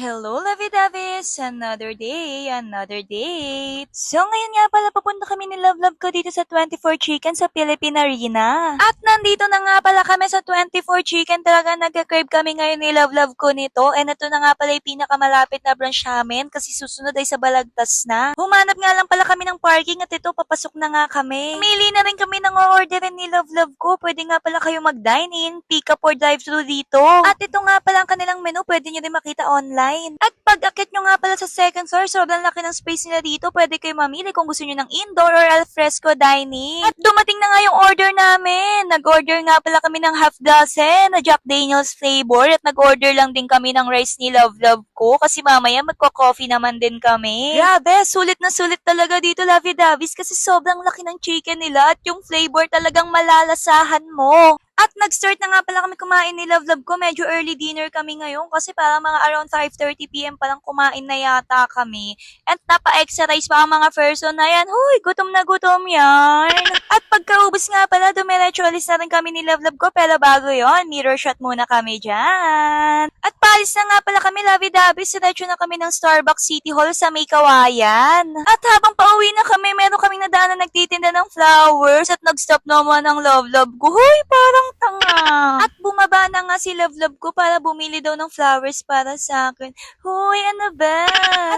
Hello, Lovey Davis! Another day, another date. So, ngayon nga pala papunta kami ni Love ko dito sa 24 Chicken sa Philippine Arena. At nandito na nga pala kami sa 24 Chicken. Talaga nagka-crave kami ngayon ni Love ko nito. And ito na nga pala yung pinakamalapit na branch namin kasi susunod ay sa Balagtas na. Humanap nga lang pala kami ng parking at ito, papasok na nga kami. Pumili na rin kami ng orderin ni Love ko. Pwede nga pala kayo mag-dine-in, pick up or drive-thru dito. At ito nga pala ang kanilang menu. Pwede nyo din makita online. At pag-akit nyo nga pala sa second floor, sobrang laki ng space nila dito. Pwede kayo mamili kung gusto nyo ng indoor or alfresco dining. At dumating na nga yung order namin. Nag-order nga pala kami ng half dozen na Jack Daniels flavor. At nag-order lang din kami ng rice ni Love ko. Kasi mamaya magko-coffee naman din kami. Grabe, sulit na sulit talaga dito, Lovey Davis. Kasi sobrang laki ng chicken nila. At yung flavor talagang malalasahan mo. At nag-start na nga pala kami kumain ni Love ko. Medyo early dinner kami ngayon kasi para mga around 5:30 PM pa lang kumain na yata kami. At napa-exercise pa ang mga person na yan. Huy, gutom na gutom yan. At pagkaubos nga pala, dumiretso alis na rin kami ni Love ko. Pero bago yon, mirror shot muna kami dyan. At paalis na nga pala kami, Lovey Davis. Diretso na kami ng Starbucks City Hall sa May Kawayan. At habang pauwi na kami, meron kaming nadaan na nagtitinda ng flowers at nag-stop naman ng Love ko. Huy, parang tanga. At bumaba na nga si Love ko para bumili daw ng flowers para sa akin. Hoy, ano ba?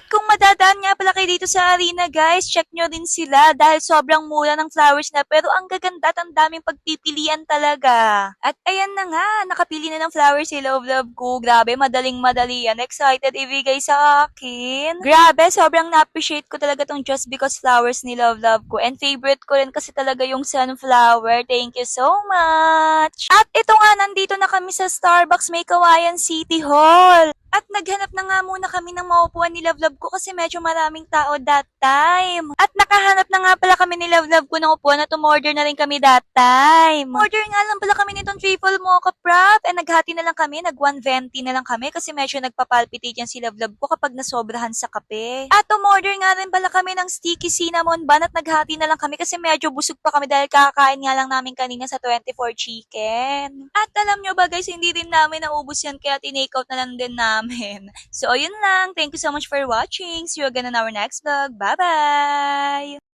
At kung madadaan nga pala kayo dito sa arena, guys, check nyo din sila dahil sobrang mura ng flowers na pero ang gaganda at ang daming pagpipilian talaga. At ayan na nga, nakapili na ng flowers si Love ko. Grabe, madaling madali yan. Excited ibigay sa akin. Grabe, sobrang na-appreciate ko talaga tong Just Because Flowers ni Love ko. And favorite ko rin kasi talaga yung sunflower. Thank you so much. At ito nga, nandito na kami sa Starbucks May Kawayan City Hall. At naghanap na nga muna kami ng maupuan ni Love ko kasi medyo maraming tao that time. At nakahanap na nga pala kami ni Love ko ng upuan at umorder na rin kami that time. Order nga lang pala kami nitong triple mocha frap and naghati na lang kami, nag-120 na lang kami kasi medyo nagpapalpitate yan si Love ko kapag nasobrahan sa kape. At umorder nga rin pala kami ng sticky cinnamon bun at naghati na lang kami kasi medyo busog pa kami dahil kakain nga lang namin kanina sa 24 Chicken. At alam nyo ba guys, hindi rin namin naubos yan kaya tinake out na lang din namin. So, yun lang. Thank you so much for watching. See you again on our next vlog. Bye-bye!